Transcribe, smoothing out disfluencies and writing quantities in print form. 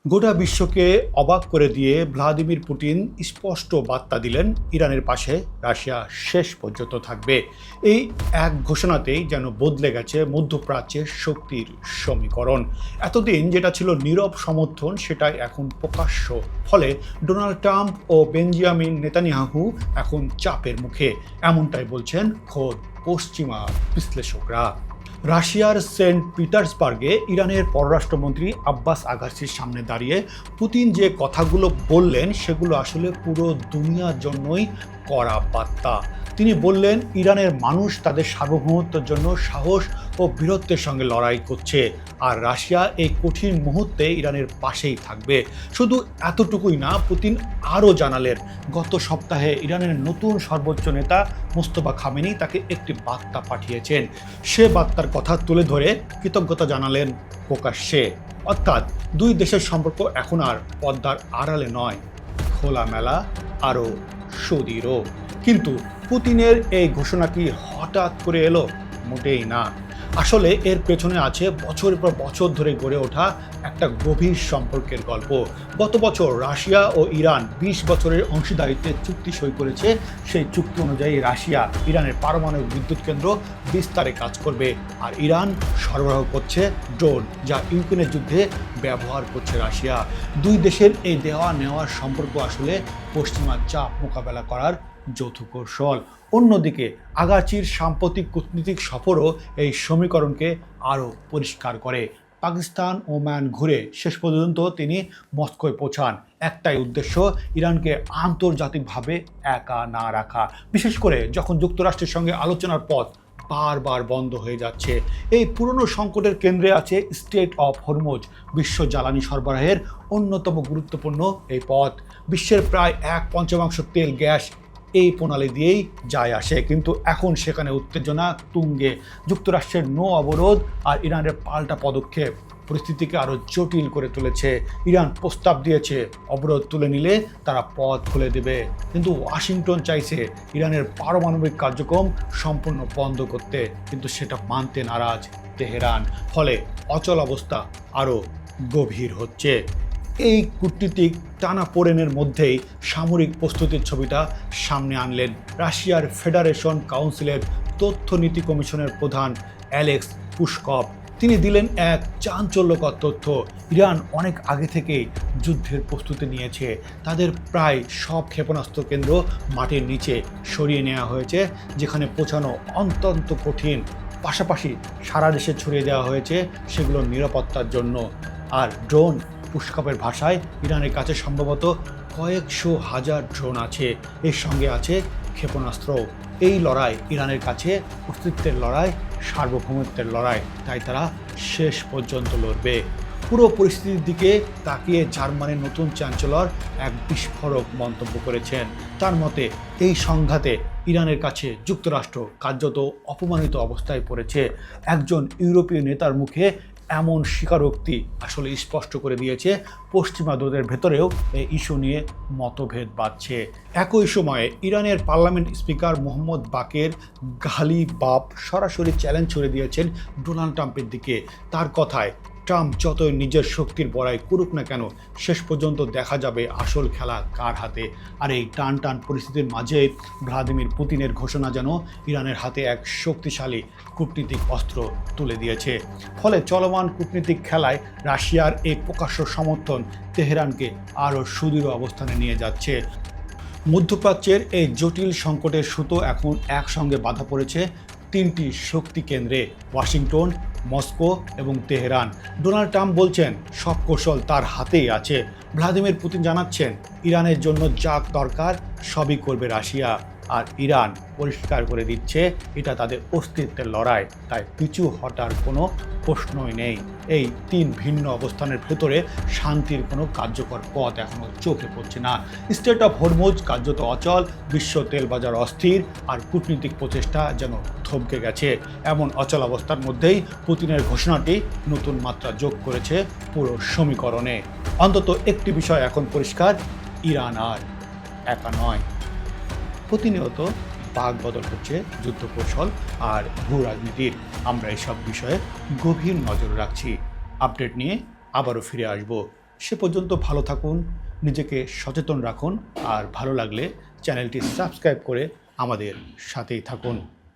গোটা বিশ্বকে অবাক করে দিয়ে ভ্লাদিমির পুতিন স্পষ্ট বার্তা দিলেন, ইরানের পাশে রাশিয়া শেষ পর্যন্ত থাকবে। এই এক ঘোষণাতেই যেন বদলে গেছে মধ্যপ্রাচ্যের শক্তির সমীকরণ। এতদিন যেটা ছিল নীরব সমর্থন, সেটাই এখন প্রকাশ্য। ফলে ডোনাল্ড ট্রাম্প ও বেঞ্জামিন নেতানিয়াহু এখন চাপের মুখে, এমনটাই বলছেন খোদ পশ্চিমা বিশ্লেষকরা। রাশিয়ার সেন্ট পিটার্সবার্গে ইরানের পররাষ্ট্রমন্ত্রী আব্বাস আগাসির সামনে দাঁড়িয়ে পুতিন যে কথাগুলো বললেন, সেগুলো আসলে পুরো দুনিয়ার জন্যই কড়া বার্তা। তিনি বললেন, ইরানের মানুষ তাদের সার্বভৌমত্বের জন্য সাহস ও বীরত্বের সঙ্গে লড়াই করছে, আর রাশিয়া এই কঠিন মুহূর্তে ইরানের পাশেই থাকবে। শুধু এতটুকুই না, পুতিন আরও জানালেন, গত সপ্তাহে ইরানের নতুন সর্বোচ্চ নেতা মোস্তফা খামেনি তাকে একটি বার্তা পাঠিয়েছেন। সে বার্তার কথা তুলে ধরে কৃতজ্ঞতা জানালেন প্রকাশ্যে। অর্থাৎ দুই দেশের সম্পর্ক এখন আর পর্দার আড়ালে নয়, খোলামেলা আরও সুদৃঢ়। কিন্তু পুতিনের এই ঘোষণা কি হঠাৎ করে এলো? মোটেই না। আসলে এর পেছনে আছে বছরের পর বছর ধরে গড়ে ওঠা একটা গভীর সম্পর্কের গল্প। গত বছর রাশিয়া ও ইরান 20 বছরের অংশীদারিত্বের চুক্তি সই করেছে। সেই চুক্তি অনুযায়ী রাশিয়া ইরানের পারমাণবিক বিদ্যুৎ কেন্দ্র বিস্তারে কাজ করবে, আর ইরান সরবরাহ করছে ড্রোন, যা ইউক্রেনের যুদ্ধে ব্যবহার করছে রাশিয়া। দুই দেশের এই দেওয়া নেওয়ার সম্পর্ক আসলে পশ্চিমা চাপ মোকাবেলা করার যৌথ কৌশল। অন্যদিকে আগাচির সাম্প্রতিক কূটনীতিক সফরও এই সমীকরণকে আরও পরিষ্কার করে। পাকিস্তান ওমান ঘুরে শেষ পর্যন্ত তিনি মস্কোয় পৌঁছান। একটাই উদ্দেশ্য, ইরানকে আন্তর্জাতিকভাবে একা না রাখা, বিশেষ করে যখন যুক্তরাষ্ট্রের সঙ্গে আলোচনার পথ বারবার বন্ধ হয়ে যাচ্ছে। এই পুরনো সংকটের কেন্দ্রে আছে স্ট্রেট অফ হরমুজ, বিশ্ব জ্বালানি সরবরাহের অন্যতম গুরুত্বপূর্ণ এই পথ। বিশ্বের প্রায় 1/5 তেল গ্যাস এই প্রণালী দিয়েই যায় আসে, কিন্তু এখন সেখানে উত্তেজনা তুঙ্গে। যুক্তরাষ্ট্রের নো অবরোধ আর ইরানের পাল্টা পদক্ষেপ পরিস্থিতিকে আরও জটিল করে তুলেছে। ইরান প্রস্তাব দিয়েছে অবরোধ তুলে নিলে তারা পথ খুলে দেবে, কিন্তু ওয়াশিংটন চাইছে ইরানের পারমাণবিক কার্যক্রম সম্পূর্ণ বন্ধ করতে, কিন্তু সেটা মানতে নারাজ তেহরান। ফলে অচল অবস্থা আরও গভীর হচ্ছে। এই কূটনীতিক টানাপোড়েনের মধ্যেই সামরিক প্রস্তুতির ছবিটা সামনে আনলেন রাশিয়ার ফেডারেশন কাউন্সিলের তথ্য নীতি কমিশনের প্রধান অ্যালেক্স পুশকভ। তিনি দিলেন এক চাঞ্চল্যকর তথ্য। ইরান অনেক আগে থেকেই যুদ্ধের প্রস্তুতি নিয়েছে। তাদের প্রায় সব ক্ষেপণাস্ত্র কেন্দ্র মাটির নিচে সরিয়ে নেওয়া হয়েছে, যেখানে পৌঁছানো অত্যন্ত কঠিন। পাশাপাশি সারা দেশে ছড়িয়ে দেওয়া হয়েছে সেগুলোর নিরাপত্তার জন্য। আর ড্রোন, পুশকভের ভাষায়, ইরানের কাছে সম্ভবত কয়েকশো হাজার ড্রোন আছে। এর সঙ্গে আছে ক্ষেপণাস্ত্র। এই লড়াই ইরানের কাছে অস্তিত্বের লড়াই, সার্বভৌমত্বের লড়াই, তাই তারা শেষ পর্যন্ত লড়বে। পুরো পরিস্থিতির দিকে তাকিয়ে জার্মানির নতুন চ্যান্সেলর এক বিস্ফোরক মন্তব্য করেছেন। তার মতে, এই সংঘাতে ইরানের কাছে যুক্তরাষ্ট্র কার্যত অপমানিত অবস্থায় পড়েছে। একজন ইউরোপীয় নেতার মুখে এমন স্বীকারোক্তি আসলে স্পষ্ট করে দিয়েছে পশ্চিমাদের ভেতরেও এই ইস্যু নিয়ে মতভেদ বাড়ছে। একই সময়ে ইরানের পার্লামেন্ট স্পিকার মোহাম্মদ বাকের গালিবাফ সরাসরি চ্যালেঞ্জ ছুড়ে দিয়েছেন ডোনাল্ড ট্রাম্পের দিকে। তার কথায়, ট্রাম্প যতই নিজের শক্তির বড়াই করুক না কেন, শেষ পর্যন্ত দেখা যাবে আসল খেলা কার হাতে। আর এই টান টান পরিস্থিতির মাঝে ভ্লাদিমির পুতিনের ঘোষণা যেন ইরানের হাতে এক শক্তিশালী কূটনীতিক অস্ত্র তুলে দিয়েছে। ফলে চলমান কূটনীতিক খেলায় রাশিয়ার এই প্রকাশ্য সমর্থন তেহরানকে আরও সুদৃঢ় অবস্থানে নিয়ে যাচ্ছে। মধ্যপ্রাচ্যের এই জটিল সংকটের সুতো এখন একসঙ্গে বাঁধা পড়েছে তিনটি শক্তি কেন্দ্রে, ওয়াশিংটন, মস্কো এবং তেহরান। ডোনাল্ড ট্রাম্প বলছেন সব কৌশল তার হাতেই আছে। ভ্লাদিমির পুতিন জানাচ্ছেন ইরানের জন্য যা দরকার সবই করবে রাশিয়া। আর ইরান পরিষ্কার করে দিচ্ছে এটা তাদের অস্তিত্বের লড়াই, তাই পিছু হটার কোনো প্রশ্নই নেই। এই তিন ভিন্ন অবস্থানের ভেতরে শান্তির কোনো কার্যকর পথ এখনও চোখে পড়ছে না। স্টেট অফ হরমুজ কার্যত অচল, বিশ্ব তেল বাজার অস্থির, আর কূটনীতিক প্রচেষ্টা যেন থমকে গেছে। এমন অচল অবস্থার মধ্যেই পুতিনের ঘোষণাটি নতুন মাত্রা যোগ করেছে পুরো সমীকরণে। অন্তত একটি বিষয় এখন পরিষ্কার, ইরান আর একা নয়। প্রতিনিয়ত বাক বদল হচ্ছে যুদ্ধ কৌশল আর ভূ রাজনীতির। আমরা এসব বিষয়ে গভীর নজর রাখছি। আপডেট নিয়ে আবারও ফিরে আসব। সে পর্যন্ত ভালো থাকুন, নিজেকে সচেতন রাখুন, আর ভালো লাগলে চ্যানেলটি সাবস্ক্রাইব করে আমাদের সাথেই থাকুন।